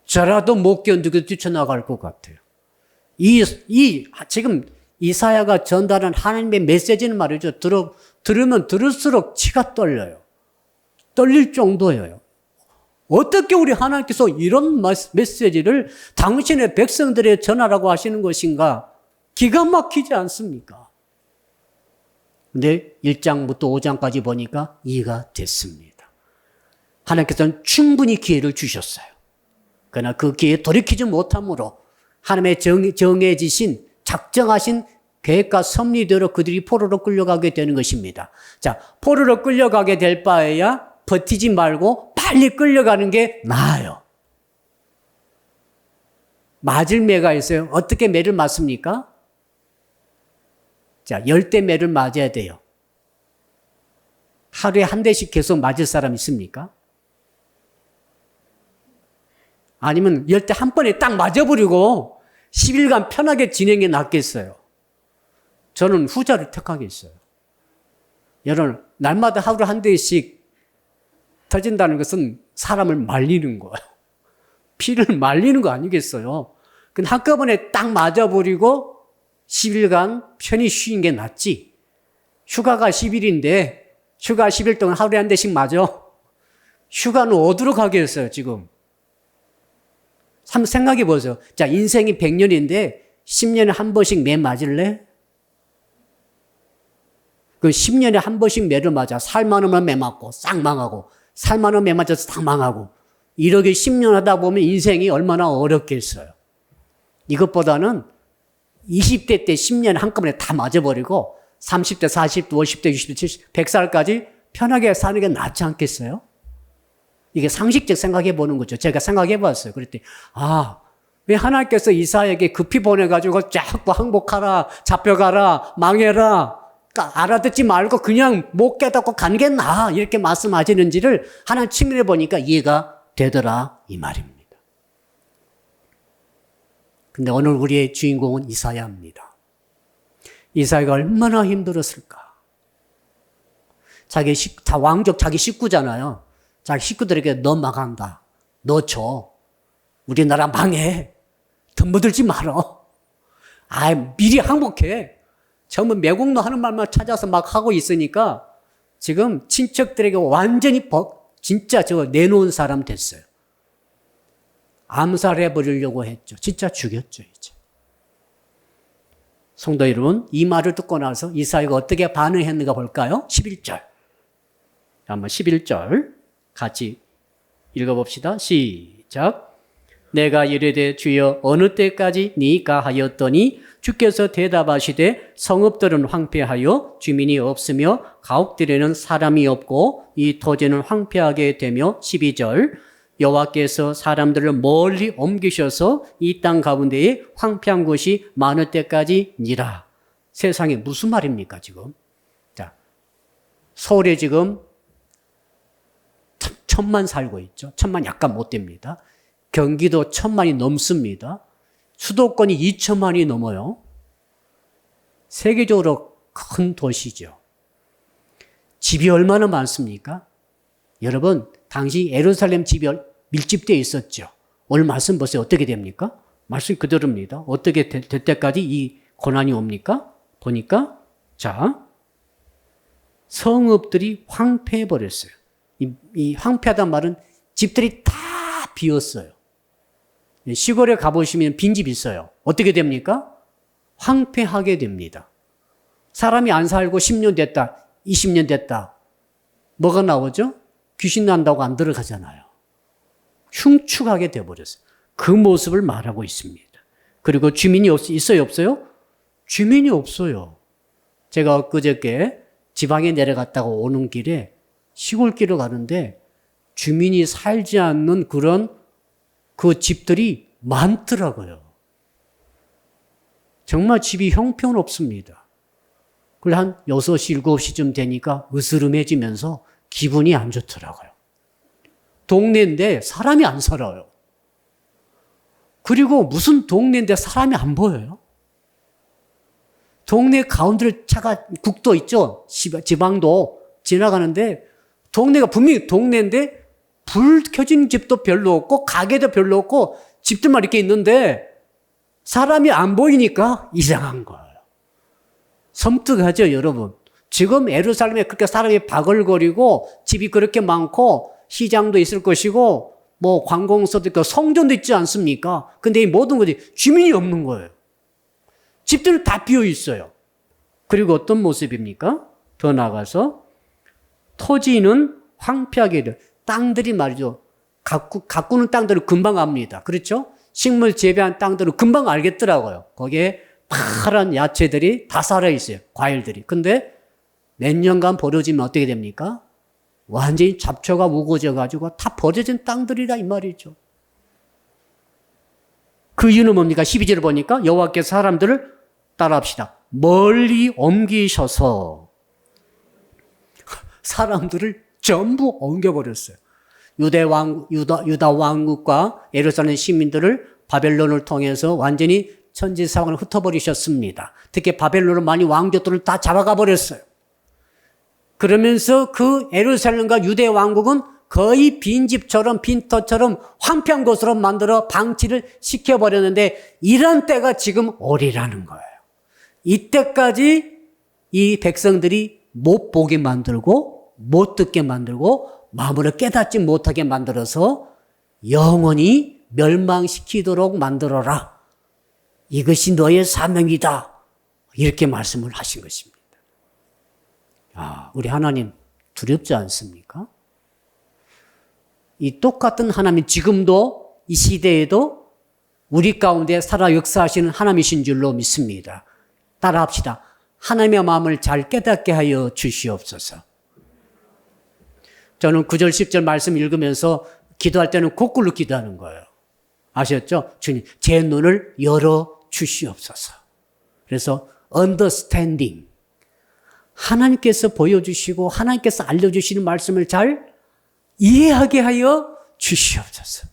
저라도 못 견디고 뛰쳐나갈 것 같아요. 지금 이사야가 전달한 하나님의 메시지는 말이죠. 들으면 들을수록 치가 떨려요. 떨릴 정도예요. 어떻게 우리 하나님께서 이런 메시지를 당신의 백성들에 전하라고 하시는 것인가? 기가 막히지 않습니까? 근데 1장부터 5장까지 보니까 이해가 됐습니다. 하나님께서는 충분히 기회를 주셨어요. 그러나 그 기회에 돌이키지 못함으로 하나님의 정해지신 작정하신 계획과 섭리대로 그들이 포로로 끌려가게 되는 것입니다. 자, 포로로 끌려가게 될 바에야 버티지 말고 빨리 끌려가는 게 나아요. 맞을 매가 있어요. 어떻게 매를 맞습니까? 자, 10대 매를 맞아야 돼요. 하루에 한 대씩 계속 맞을 사람 있습니까? 아니면 10대 한 번에 딱 맞아버리고 10일간 편하게 지내는 게 낫겠어요. 저는 후자를 택하겠어요. 여러분, 날마다 하루 한 대씩 터진다는 것은 사람을 말리는 거예요. 피를 말리는 거 아니겠어요? 근데 한꺼번에 딱 맞아버리고 10일간 편히 쉬는 게 낫지. 휴가가 10일인데 휴가 10일 동안 하루에 한 대씩 맞아. 휴가는 어디로 가겠어요, 지금? 한번 생각해 보세요. 자, 인생이 100년인데 10년에 한 번씩 매 맞을래? 그 10년에 한 번씩 매를 맞아. 살 많으면 매 맞고 싹 망하고 살 많으면 매 맞아서 싹 망하고 이렇게 10년 하다 보면 인생이 얼마나 어렵겠어요. 이것보다는 20대 때 10년 한꺼번에 다 맞아버리고 30대, 40대, 50대, 60대, 70대, 100살까지 편하게 사는 게 낫지 않겠어요? 이게 상식적 생각해 보는 거죠. 제가 생각해 봤어요. 그랬더니 왜 하나님께서 이사야에게 급히 보내가지고 자꾸 항복하라, 잡혀가라, 망해라, 알아듣지 말고 그냥 못 깨닫고 가는 게 나아 이렇게 말씀하시는지를 하나님 측면에 보니까 이해가 되더라 이 말입니다. 근데 오늘 우리의 주인공은 이사야입니다. 이사야가 얼마나 힘들었을까. 다 왕족 자기 식구잖아요. 자기 식구들에게 너 망한다. 너 줘. 우리나라 망해. 덤벼들지 말어. 미리 항복해. 전부 매국노 하는 말만 찾아서 막 하고 있으니까 지금 친척들에게 완전히 진짜 내놓은 사람 됐어요. 암살해 버리려고 했죠. 진짜 죽였죠, 이제. 성도 여러분, 이 말을 듣고 나서 이사야가 어떻게 반응했는가 볼까요? 11절. 한번 11절 같이 읽어봅시다. 시작. 내가 이르되 주여 어느 때까지니까 하였더니 주께서 대답하시되 성읍들은 황폐하여 주민이 없으며 가옥들에는 사람이 없고 이 토지는 황폐하게 되며 12절 여호와께서 사람들을 멀리 옮기셔서 이 땅 가운데에 황폐한 곳이 많을 때까지니라. 세상에 무슨 말입니까 지금? 자, 서울에 지금 1,000만 살고 있죠. 1,000만 약간 못 됩니다. 경기도 1,000만이 넘습니다. 수도권이 2,000만이 넘어요. 세계적으로 큰 도시죠. 집이 얼마나 많습니까? 여러분, 당시 예루살렘 집이 밀집되어 있었죠. 오늘 말씀 보세요. 어떻게 됩니까? 말씀 그대로입니다. 어떻게 될 때까지 이 고난이 옵니까? 보니까 자, 성읍들이 황폐해 버렸어요. 이 황폐하단 말은 집들이 다 비었어요. 시골에 가보시면 빈집 있어요. 어떻게 됩니까? 황폐하게 됩니다. 사람이 안 살고 10년 됐다, 20년 됐다. 뭐가 나오죠? 귀신 난다고 안 들어가잖아요. 흉측하게 돼버렸어요. 그 모습을 말하고 있습니다. 그리고 주민이 있어요, 없어요? 주민이 없어요. 제가 엊그저께 지방에 내려갔다가 오는 길에 시골길을 가는데 주민이 살지 않는 그런 그 집들이 많더라고요. 정말 집이 형편없습니다. 그걸 한 6시, 7시쯤 되니까 으스름해지면서 기분이 안 좋더라고요. 동네인데 사람이 안 살아요. 그리고 무슨 동네인데 사람이 안 보여요? 동네 가운데를 차가 국도 있죠? 지방도 지나가는데 동네가 분명히 동네인데 불 켜진 집도 별로 없고 가게도 별로 없고 집들만 이렇게 있는데 사람이 안 보이니까 이상한 거예요. 섬뜩하죠, 여러분? 지금 예루살렘에 그렇게 사람이 바글거리고 집이 그렇게 많고 시장도 있을 것이고 뭐 관공서도 있고 성전도 있지 않습니까? 근데 이 모든 것이 주민이 없는 거예요. 집들은 다 비어 있어요. 그리고 어떤 모습입니까? 더 나가서 토지는 황폐하게 돼요. 땅들이 말이죠. 가꾸는 땅들은 금방 압니다. 그렇죠? 식물 재배한 땅들은 금방 알겠더라고요. 거기에 파란 야채들이 다 살아있어요. 과일들이. 근데 몇 년간 버려지면 어떻게 됩니까? 완전히 잡초가 우거져가지고 다 버려진 땅들이라 이 말이죠. 그 이유는 뭡니까? 12절을 보니까 여호와께서 사람들을 따라합시다. 멀리 옮기셔서 사람들을 전부 옮겨버렸어요. 유다 왕국과 예루살렘 시민들을 바벨론을 통해서 완전히 천지사방을 흩어버리셨습니다. 특히 바벨론을 많이 왕족들을 다 잡아가 버렸어요. 그러면서 그 예루살렘과 유대 왕국은 거의 빈집처럼 빈터처럼 황폐한 곳으로 만들어 방치를 시켜버렸는데 이런 때가 지금 오리라는 거예요. 이때까지 이 백성들이 못 보게 만들고 못 듣게 만들고 마음으로 깨닫지 못하게 만들어서 영원히 멸망시키도록 만들어라. 이것이 너의 사명이다. 이렇게 말씀을 하신 것입니다. 우리 하나님 두렵지 않습니까? 이 똑같은 하나님 지금도 이 시대에도 우리 가운데 살아 역사하시는 하나님이신 줄로 믿습니다. 따라합시다. 하나님의 마음을 잘 깨닫게 하여 주시옵소서. 저는 9절 10절 말씀 읽으면서 기도할 때는 거꾸로 기도하는 거예요. 아셨죠? 주님, 제 눈을 열어 주시옵소서. 그래서 understanding. 하나님께서 보여주시고 하나님께서 알려주시는 말씀을 잘 이해하게 하여 주시옵소서.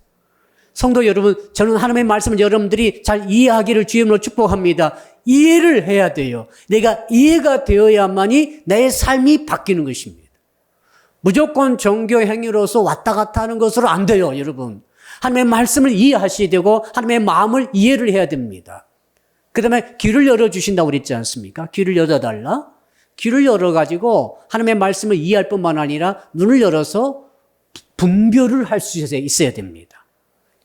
성도 여러분, 저는 하나님의 말씀을 여러분들이 잘 이해하기를 주님으로 축복합니다. 이해를 해야 돼요. 내가 이해가 되어야만이 내 삶이 바뀌는 것입니다. 무조건 종교 행위로서 왔다 갔다 하는 것으로 안 돼요, 여러분. 하나님의 말씀을 이해하셔야 되고 하나님의 마음을 이해를 해야 됩니다. 그 다음에 귀를 열어주신다고 그랬지 않습니까? 귀를 열어달라. 귀를 열어가지고 하나님의 말씀을 이해할 뿐만 아니라 눈을 열어서 분별을 할 수 있어야 됩니다.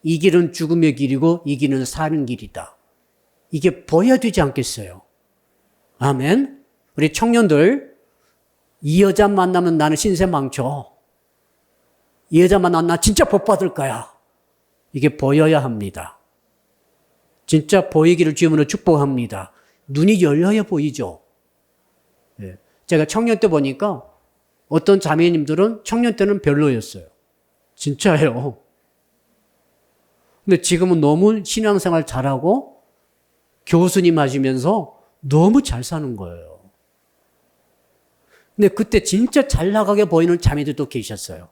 이 길은 죽음의 길이고 이 길은 사는 길이다. 이게 보여야 되지 않겠어요? 아멘. 우리 청년들, 이 여자 만나면 나는 신세 망쳐. 이 여자 만나면 나 진짜 복 받을 거야. 이게 보여야 합니다. 진짜 보이기를 주님으로 축복합니다. 눈이 열려야 보이죠. 예. 제가 청년 때 보니까 어떤 자매님들은 청년 때는 별로였어요. 진짜예요. 근데 지금은 너무 신앙생활 잘하고 교수님 하시면서 너무 잘 사는 거예요. 근데 그때 진짜 잘 나가게 보이는 자매들도 계셨어요.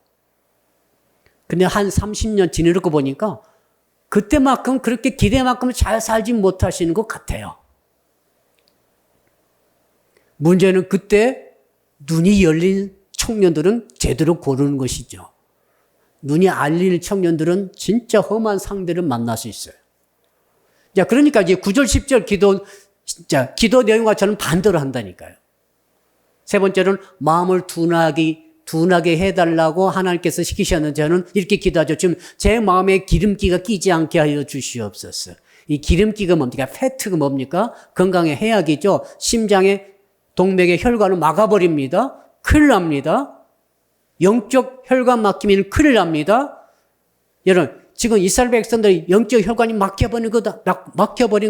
근데 한 30년 지내고 보니까 그때만큼 그렇게 기대만큼 잘 살지 못하시는 것 같아요. 문제는 그때 눈이 열린 청년들은 제대로 고르는 것이죠. 눈이 알린 청년들은 진짜 험한 상대를 만날 수 있어요. 자, 그러니까 이제 9절, 10절 기도 내용과 저는 반대로 한다니까요. 세 번째는 마음을 둔하게 해달라고 하나님께서 시키셨는데 저는 이렇게 기도하죠. 지금 제 마음에 기름기가 끼지 않게 하여 주시옵소서. 이 기름기가 뭡니까? 패트가 뭡니까? 건강의 해악이죠. 심장의 동맥의 혈관을 막아버립니다. 큰일 납니다. 영적 혈관 막히면 큰일 납니다. 여러분, 지금 이스라엘 백성들이 영적 혈관이 막혀버린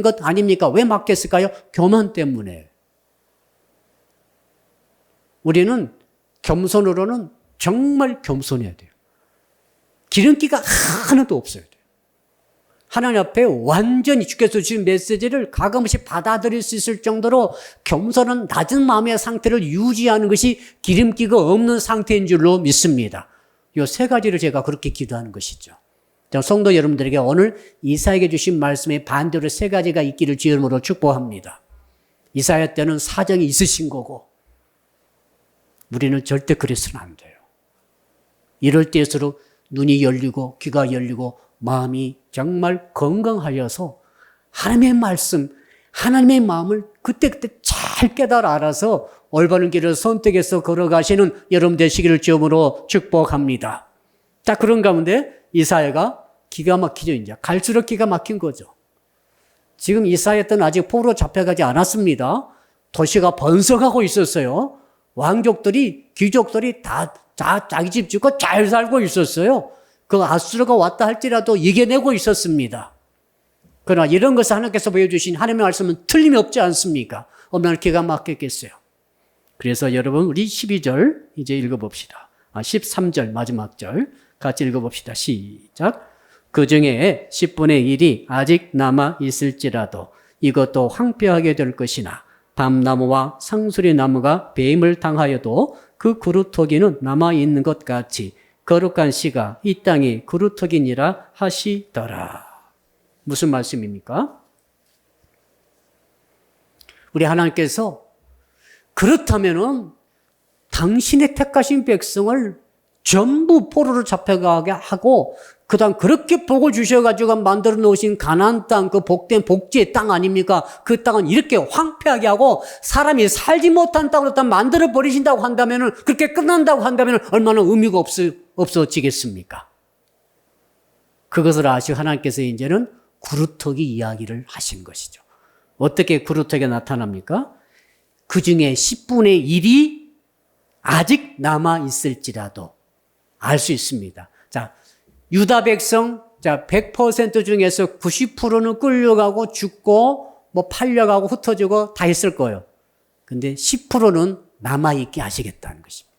것 아닙니까? 왜 막혔을까요? 교만 때문에. 우리는 겸손으로는 정말 겸손해야 돼요. 기름기가 하나도 없어야 돼요. 하나님 앞에 완전히 주께서 주신 메시지를 가감없이 받아들일 수 있을 정도로 겸손한 낮은 마음의 상태를 유지하는 것이 기름기가 없는 상태인 줄로 믿습니다. 이 세 가지를 제가 그렇게 기도하는 것이죠. 성도 여러분들에게 오늘 이사야에게 주신 말씀에 반대로 세 가지가 있기를 주님으로 축복합니다. 이사야 때는 사정이 있으신 거고 우리는 절대 그래서는 안 돼요. 이럴 때일수록 눈이 열리고 귀가 열리고 마음이 정말 건강하여서 하나님의 말씀, 하나님의 마음을 그때그때 잘 깨달아 알아서 올바른 길을 선택해서 걸어가시는 여러분 되시기를 주님으로 축복합니다. 자, 그런 가운데 이사야가 기가 막히죠. 이제 갈수록 기가 막힌 거죠. 지금 이사야 때는 아직 포로로 잡혀가지 않았습니다. 도시가 번성하고 있었어요. 왕족들이, 귀족들이 다 자기 집 짓고 잘 살고 있었어요. 그 아수르가 왔다 할지라도 이겨내고 있었습니다. 그러나 이런 것을 하나님께서 보여주신 하나님의 말씀은 틀림이 없지 않습니까? 얼마나 기가 막혔겠어요. 그래서 여러분 우리 12절 이제 읽어봅시다. 13절 마지막 절 같이 읽어봅시다. 시작. 그 중에 10분의 1이 아직 남아 있을지라도 이것도 황폐하게 될 것이나 밤나무와 상수리나무가 배임을 당하여도 그 그루터기는 남아있는 것 같이 거룩한 씨가 이 땅에 그루터기니라 하시더라. 무슨 말씀입니까? 우리 하나님께서 그렇다면은 당신의 택하신 백성을 전부 포로로 잡혀가게 하고 그다음 그렇게 복을 주셔가지고 만들어 놓으신 가나안 땅, 그 복된 복지의 땅 아닙니까? 그 땅은 이렇게 황폐하게 하고 사람이 살지 못한 땅으로 딱 만들어 버리신다고 한다면은 그렇게 끝난다고 한다면은 얼마나 의미가 없어지겠습니까? 그것을 아시고 하나님께서 이제는 그루터기 이야기를 하신 것이죠. 어떻게 그루터기가 나타납니까? 그 중에 10분의 1이 아직 남아 있을지라도 알 수 있습니다. 자, 유다 백성, 100% 중에서 90%는 끌려가고 죽고, 팔려가고 흩어지고 다 했을 거예요. 근데 10%는 남아있게 하시겠다는 것입니다.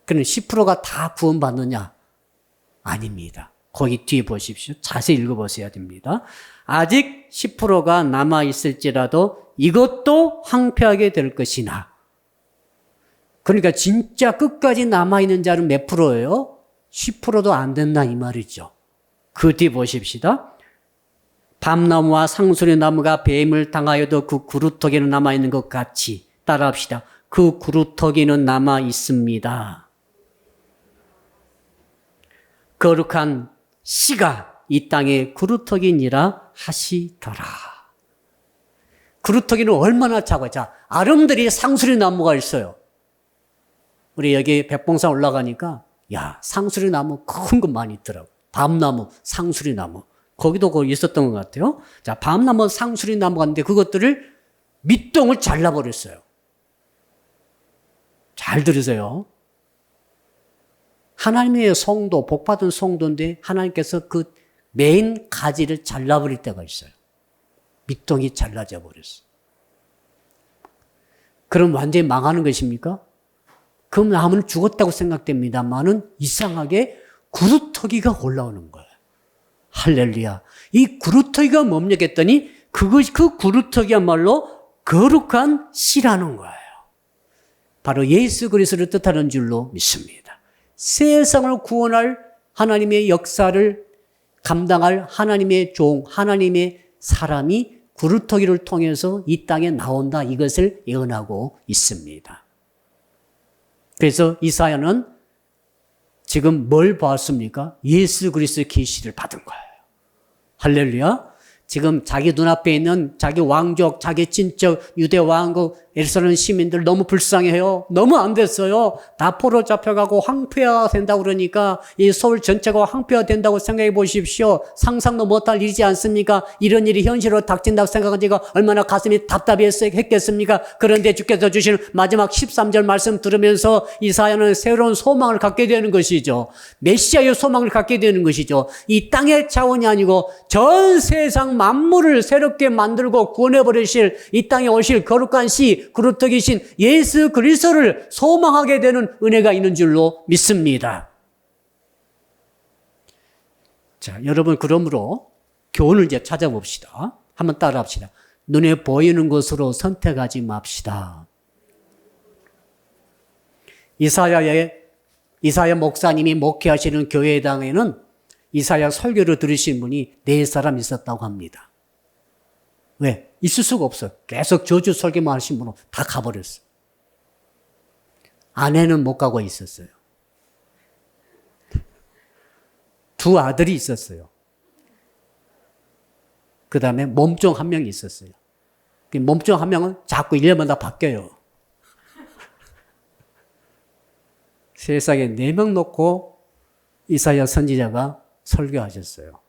그럼 10%가 다 구원받느냐? 아닙니다. 거기 뒤에 보십시오. 자세히 읽어보셔야 됩니다. 아직 10%가 남아있을지라도 이것도 황폐하게 될 것이나. 그러니까 진짜 끝까지 남아있는 자는 몇 프로예요? 10%도 안 된다 이 말이죠. 그 뒤 보십시다. 밤나무와 상수리나무가 배임을 당하여도 그 그루터기는 남아있는 것 같이 따라합시다. 그 그루터기는 남아있습니다. 거룩한 씨가 이 땅에 그루터기니라 하시더라. 그루터기는 얼마나 작아요. 자, 아름드리 상수리나무가 있어요. 우리 여기 백봉산 올라가니까 야, 상수리나무 큰 거 많이 있더라고. 밤나무, 상수리나무. 거기도 거기 있었던 것 같아요. 자, 밤나무, 상수리나무가 있는데 그것들을 밑동을 잘라버렸어요. 잘 들으세요. 하나님의 성도, 복받은 성도인데 하나님께서 그 메인 가지를 잘라버릴 때가 있어요. 밑동이 잘라져 버렸어요. 그럼 완전히 망하는 것입니까? 그럼 나무는 죽었다고 생각됩니다만은 이상하게 구루터기가 올라오는 거예요. 할렐루야. 이 구루터기가 뭡니까 했더니 그 구루터기야말로 거룩한 씨라는 거예요. 바로 예수 그리스도를 뜻하는 줄로 믿습니다. 세상을 구원할 하나님의 역사를 감당할 하나님의 종, 하나님의 사람이 구루터기를 통해서 이 땅에 나온다, 이것을 예언하고 있습니다. 그래서 이사야는 지금 뭘 봤습니까? 예수 그리스도의 계시를 받은 거예요. 할렐루야. 지금 자기 눈앞에 있는 자기 왕족, 자기 친척, 유대 왕국, 예루살렘 시민들 너무 불쌍해요. 너무 안 됐어요. 다 포로 잡혀가고 황폐화 된다고 그러니까 이 서울 전체가 황폐화 된다고 생각해 보십시오. 상상도 못할 일이지 않습니까? 이런 일이 현실로 닥친다고 생각하니까 얼마나 가슴이 답답했겠습니까? 그런데 주께서 주시는 마지막 13절 말씀 들으면서 이사야는 새로운 소망을 갖게 되는 것이죠. 메시아의 소망을 갖게 되는 것이죠. 이 땅의 자원이 아니고 전 세상 만물을 새롭게 만들고 구원해버리실 이 땅에 오실 거룩한 씨, 그루터기신 예수 그리스도를 소망하게 되는 은혜가 있는 줄로 믿습니다. 자, 여러분 그러므로 교훈을 이제 찾아봅시다. 한번 따라합시다. 눈에 보이는 것으로 선택하지 맙시다. 이사야 목사님이 목회하시는 교회당에는 이사야 설교를 들으신 분이 4사람 있었다고 합니다. 왜? 있을 수가 없어요. 계속 저주 설교만 하신 분은 다 가버렸어요. 아내는 못 가고 있었어요. 2 아들이 있었어요. 그 다음에 몸종 1명이 있었어요. 몸종 1명은 자꾸 1년마다 바뀌어요. 세상에 4명 놓고 이사야 선지자가 설교하셨어요.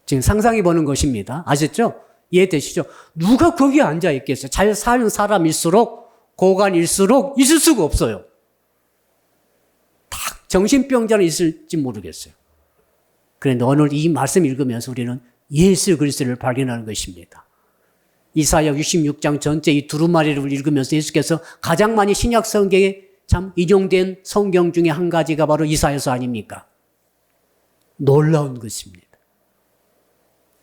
지금 상상해 보는 것입니다. 아셨죠? 이해되시죠? 누가 거기에 앉아 있겠어요? 잘 사는 사람일수록, 고관일수록 있을 수가 없어요. 딱 정신병자는 있을지 모르겠어요. 그런데 오늘 이 말씀 읽으면서 우리는 예수 그리스도를 발견하는 것입니다. 이사야 66장 전체 이 두루마리를 읽으면서 예수께서 가장 많이 신약 성경에 참 인용된 성경 중에 한 가지가 바로 이사야서 아닙니까? 놀라운 것입니다.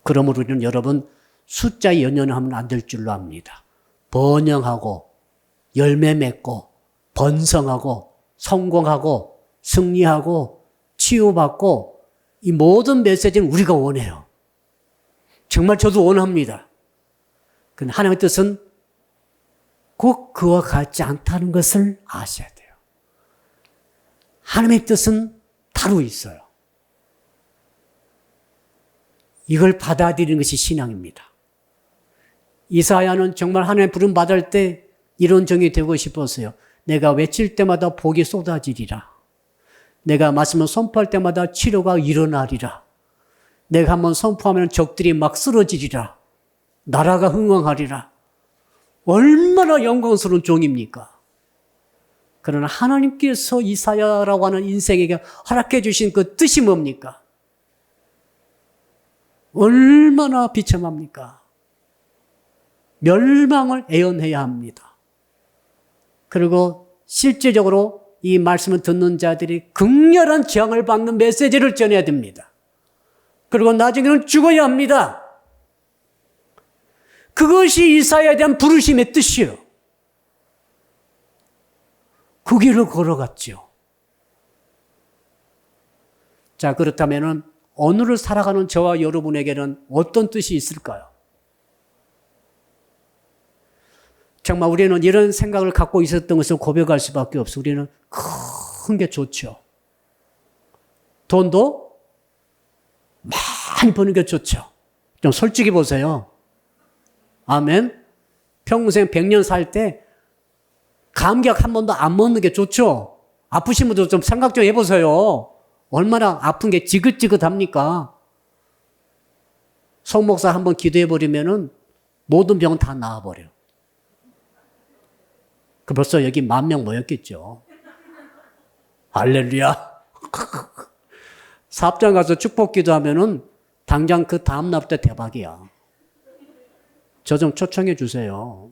그러므로 우리는 여러분 숫자에 연연하면 안 될 줄로 압니다. 번영하고 열매 맺고 번성하고 성공하고 승리하고 치유받고 이 모든 메시지는 우리가 원해요. 정말 저도 원합니다. 그런데 하나님의 뜻은 꼭 그와 같지 않다는 것을 아셔야 돼요. 하나님의 뜻은 따로 있어요. 이걸 받아들이는 것이 신앙입니다. 이사야는 정말 하나님의 부름 받을 때 이런 종이 되고 싶었어요. 내가 외칠 때마다 복이 쏟아지리라. 내가 말씀을 선포할 때마다 치료가 일어나리라. 내가 한번 선포하면 적들이 막 쓰러지리라. 나라가 흥왕하리라. 얼마나 영광스러운 종입니까? 그러나 하나님께서 이사야라고 하는 인생에게 허락해 주신 그 뜻이 뭡니까? 얼마나 비참합니까? 멸망을 예언해야 합니다. 그리고 실제적으로 이 말씀을 듣는 자들이 극렬한 재앙을 받는 메시지를 전해야 됩니다. 그리고 나중에는 죽어야 합니다. 그것이 이사야에 대한 부르심의 뜻이에요. 그 길을 걸어갔죠. 자, 그렇다면 오늘을 살아가는 저와 여러분에게는 어떤 뜻이 있을까요? 정말 우리는 이런 생각을 갖고 있었던 것을 고백할 수밖에 없어요. 우리는 큰 게 좋죠. 돈도 많이 버는 게 좋죠. 좀 솔직히 보세요. 아멘. 평생 100년 살 때 감기약 한 번도 안 먹는 게 좋죠. 아프신 분들 좀 생각 좀 해보세요. 얼마나 아픈 게 지긋지긋합니까? 송 목사 한번 기도해버리면은 모든 병은 다 나아버려요. 벌써 여기 10,000명 모였겠죠. 할렐루야. 사업장 가서 축복 기도하면은 당장 그 다음날부터 대박이야. 저 좀 초청해 주세요.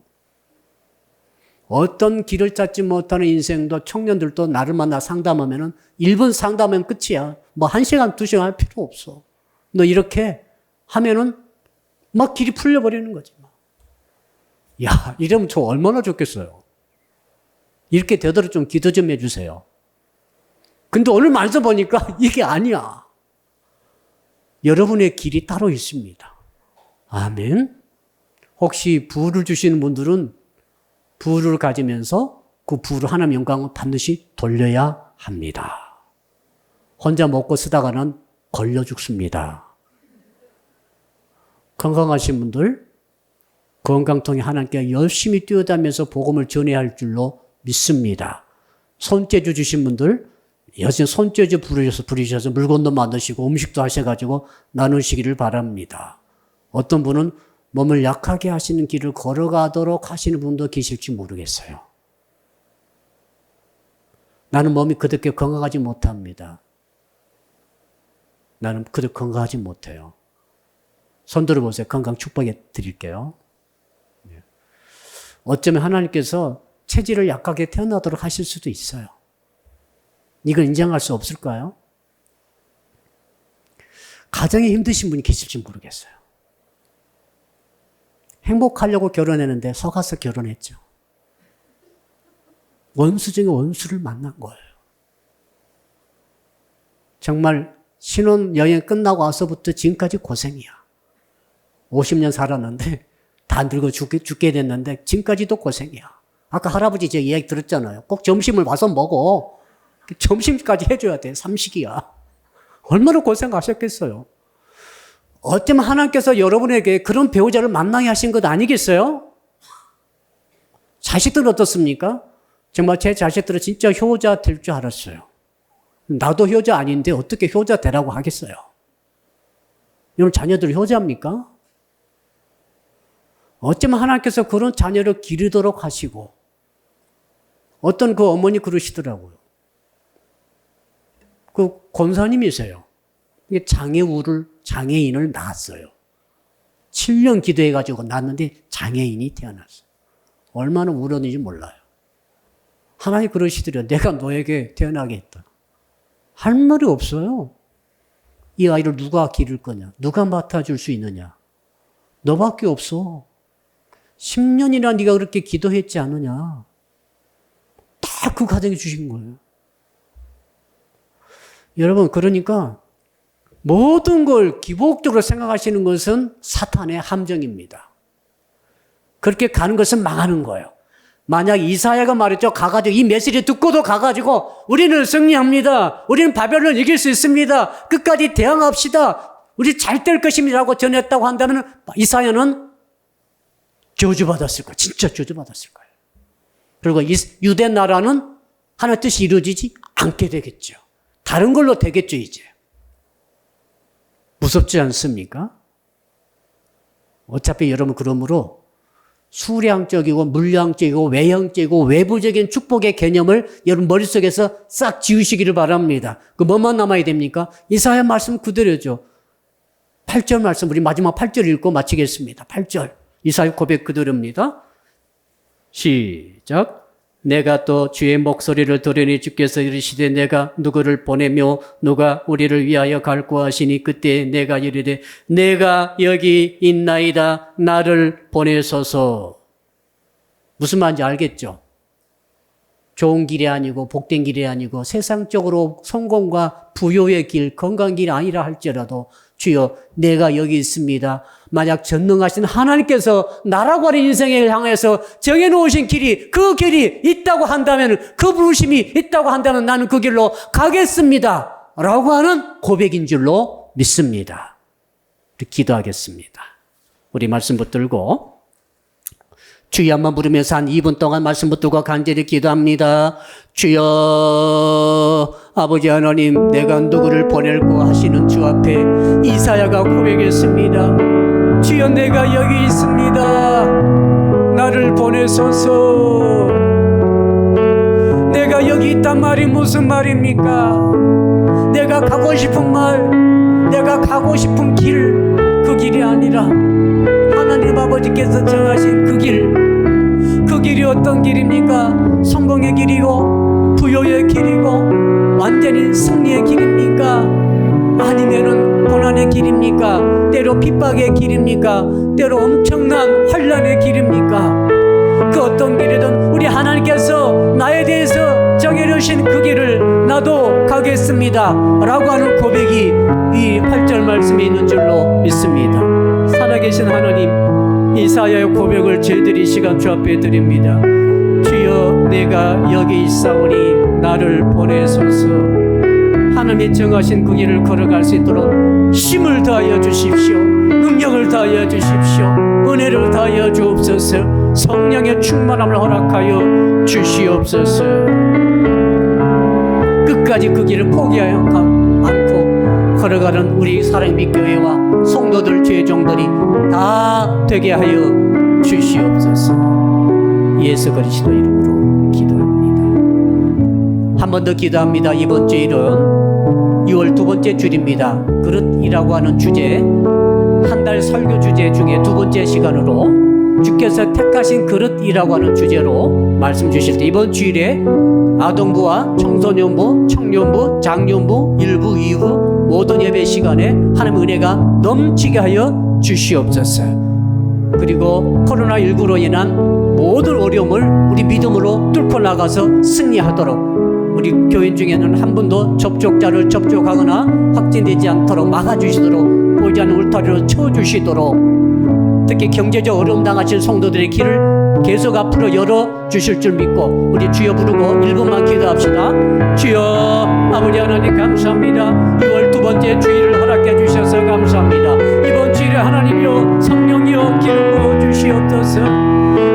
어떤 길을 찾지 못하는 인생도 청년들도 나를 만나 상담하면은 1분 상담하면 끝이야. 뭐 1시간, 2시간 할 필요 없어. 너 이렇게 하면은 막 길이 풀려버리는 거지. 야, 이러면 저 얼마나 좋겠어요. 이렇게 되도록 좀 기도 좀 해주세요. 근데 오늘 말씀 보니까 이게 아니야. 여러분의 길이 따로 있습니다. 아멘. 혹시 부를 주시는 분들은 부를 가지면서 그 부를 하나님 영광을 반드시 돌려야 합니다. 혼자 먹고 쓰다가는 걸려 죽습니다. 건강하신 분들, 건강통에 하나님께 열심히 뛰어다니면서 복음을 전해야 할 줄로 믿습니다. 손재주 주신 분들, 여전히 손재주 부르셔서 물건도 만드시고 음식도 하셔가지고 나누시기를 바랍니다. 어떤 분은 몸을 약하게 하시는 길을 걸어가도록 하시는 분도 계실지 모르겠어요. 나는 몸이 그렇게 건강하지 못합니다. 나는 그렇게 건강하지 못해요. 손 들어보세요. 건강 축복해 드릴게요. 어쩌면 하나님께서 체질을 약하게 태어나도록 하실 수도 있어요. 이걸 인정할 수 없을까요? 가정이 힘드신 분이 계실지 모르겠어요. 행복하려고 결혼했는데 속아서 결혼했죠. 원수 중에 원수를 만난 거예요. 정말 신혼여행 끝나고 와서부터 지금까지 고생이야. 50년 살았는데 다 늙어 죽게 됐는데 지금까지도 고생이야. 아까 할아버지 제 이야기 들었잖아요. 꼭 점심을 와서 먹어. 점심까지 해줘야 돼. 삼식이야. 얼마나 고생하셨겠어요. 어쩌면 하나님께서 여러분에게 그런 배우자를 만나게 하신 것 아니겠어요? 자식들은 어떻습니까? 정말 제 자식들은 진짜 효자 될 줄 알았어요. 나도 효자 아닌데 어떻게 효자 되라고 하겠어요? 여러분 자녀들 효자입니까? 어쩌면 하나님께서 그런 자녀를 기르도록 하시고 어떤 그 어머니 그러시더라고요. 그 권사님이세요. 장애인을 낳았어요. 7년 기도해가지고 낳았는데 장애인이 태어났어요. 얼마나 울었는지 몰라요. 하나님 그러시더래요. 내가 너에게 태어나게 했다. 할 말이 없어요. 이 아이를 누가 기를 거냐? 누가 맡아줄 수 있느냐? 너밖에 없어. 10년이나 네가 그렇게 기도했지 않느냐? 딱 그 가정에 주신 거예요. 여러분 그러니까 모든 걸 기복적으로 생각하시는 것은 사탄의 함정입니다. 그렇게 가는 것은 망하는 거예요. 만약 이사야가 말했죠. 가가지고 이 메시지 듣고도 가가지고 우리는 승리합니다. 우리는 바벨론을 이길 수 있습니다. 끝까지 대항합시다. 우리 잘 될 것입니다. 라고 전했다고 한다면 이사야는 저주받았을 거예요. 진짜 저주받았을 거예요. 그리고 유대 나라는 하나님의 뜻이 이루어지지 않게 되겠죠. 다른 걸로 되겠죠, 이제. 무섭지 않습니까? 어차피 여러분 그러므로 수량적이고 물량적이고 외형적이고 외부적인 축복의 개념을 여러분 머릿속에서 싹 지우시기를 바랍니다. 그 뭐만 남아야 됩니까? 이사야 말씀 그대로죠. 8절 말씀 우리 마지막 8절 읽고 마치겠습니다. 8절 이사야 고백 그대로입니다. 시작. 내가 또 주의 목소리를 들으니 주께서 이르시되 내가 누구를 보내며 누가 우리를 위하여 갈고 하시니 그때 내가 이르되 내가 여기 있나이다 나를 보내소서. 무슨 말인지 알겠죠? 좋은 길이 아니고 복된 길이 아니고 세상적으로 성공과 부요의 길, 건강 길이 아니라 할지라도 주여 내가 여기 있습니다. 만약 전능하신 하나님께서 나라고 하는 인생을 향해서 정해놓으신 길이 그 길이 있다고 한다면 그 부르심이 있다고 한다면 나는 그 길로 가겠습니다. 라고 하는 고백인 줄로 믿습니다. 우리 기도하겠습니다. 우리 말씀 붙들고 주여 한번 부르면서 한 2분 동안 말씀 붙들고 간절히 기도합니다. 주여 아버지 하나님 내가 누구를 보낼고 하시는 주 앞에 이사야가 고백했습니다. 주여 내가 여기 있습니다. 나를 보내소서. 내가 내가 여기 있단 말이 무슨 말입니까? 내가 가고 싶은 말, 내가 가고 싶은 길, 그 길이 아니라 하나님 아버지께서 정하신 그 길이 어떤 길입니까? 성공의 길이고 부요의 길이고 완전히 승리의 길입니까? 아니면은 고난의 길입니까? 때로 핍박의 길입니까? 때로 엄청난 환난의 길입니까? 그 어떤 길이든 우리 하나님께서 나에 대해서 정해주신 그 길을 나도 가겠습니다 라고 하는 고백이 이 8절 말씀에 있는 줄로 믿습니다. 살아계신 하나님, 이사야의 고백을 저희들이 이 시간 주 앞에 드립니다. 주여, 내가 여기 있사오니 나를 보내소서. 하나님이 정하신 그 길을 걸어갈 수 있도록 힘을 다하여 주십시오. 능력을 다하여 주십시오. 은혜를 다하여 주옵소서. 성령의 충만함을 허락하여 주시옵소서. 끝까지 그 길을 포기하지 않고 걸어가는 우리 사랑의 교회와 성도들, 죄종들이 다 되게 하여 주시옵소서. 예수 그리스도 이름으로 기도합니다. 한 번 더 기도합니다. 이번 주일은 6월 두 번째 주일입니다. 그릇이라고 하는 주제, 한 달 설교 주제 중에 두 번째 시간으로 주께서 택하신 그릇이라고 하는 주제로 말씀 주실 때, 이번 주일에 아동부와 청소년부, 청년부, 장년부, 1부, 2부 모든 예배 시간에 하나님의 은혜가 넘치게 하여 주시옵소서. 그리고 코로나19로 인한 모든 어려움을 우리 믿음으로 뚫고 나가서 승리하도록, 우리 교인 중에는 한 분도 접촉자를 접촉하거나 확진되지 않도록 막아주시도록, 보이지 않는 울타리로 쳐주시도록, 특히 경제적 어려움 당하신 성도들의 길을 계속 앞으로 열어주실 줄 믿고 우리 주여 부르고 1분만 기도합시다. 주여, 아버지 하나님 감사합니다. 6월 두 번째 주일을 허락해 주셔서 감사합니다. 이번 주일에 하나님이여 성령이여 기름 부어 주시옵소서.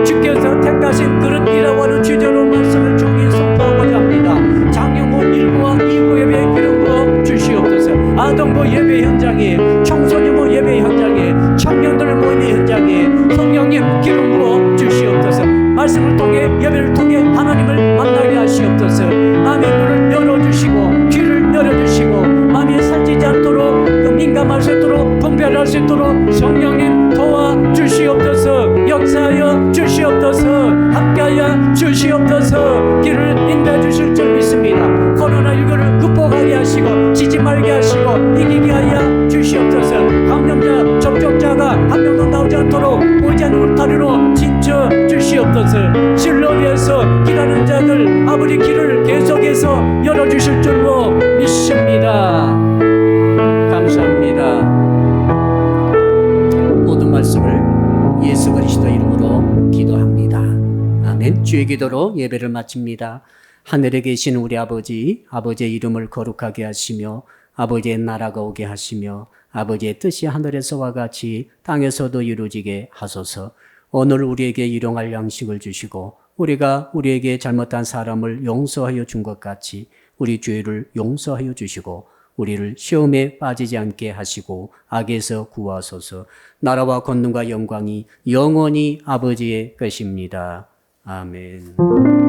주께서 택하신 그릇이라고 하는 주제로 말씀을 종이 선포하고자 합니다. 장년부 1부와 2부 예배에 기름 부어 주시옵소서. 아동부 예배 현장에, 청소년부 예배 현장에, 청년들 모임의 현장에 성령님 기름 부어 주시옵소서. 말씀을 통해, 예배를 통해 하나님을 만나게 하시옵소서. 마음의 눈을 열어주시고 귀를 열어주시고 마음이 살찌지 않도록, 민감할 수 있도록, 분별할 수 있도록 성령님 도와주시옵소서. 역사하여 주시옵소서. 함께하여 주시옵소서. 길을 인도해 주실 줄 믿습니다. 코로나19를 극복하게 하시고 지지 말게 하시고 이기게 하여 주시옵소서. 감염자, 접촉자가 한 명도 나오지 않도록 보이지 않는 울타리로 진쳐 주시옵소서. 진로 위해서 기다리는 자들 아버지 길을 계속해서 열어주실 줄로 믿습니다. 감사합니다. 모든 말씀을 예수 그리스도 이름으로 기도합니다. 아멘. 주의 기도로 예배를 마칩니다. 하늘에 계신 우리 아버지, 아버지의 이름을 거룩하게 하시며 아버지의 나라가 오게 하시며 아버지의 뜻이 하늘에서와 같이 땅에서도 이루어지게 하소서. 오늘 우리에게 일용할 양식을 주시고 우리가 우리에게 잘못한 사람을 용서하여 준 것 같이 우리 죄를 용서하여 주시고 우리를 시험에 빠지지 않게 하시고 악에서 구하소서. 나라와 권능과 영광이 영원히 아버지의 것입니다. 아멘.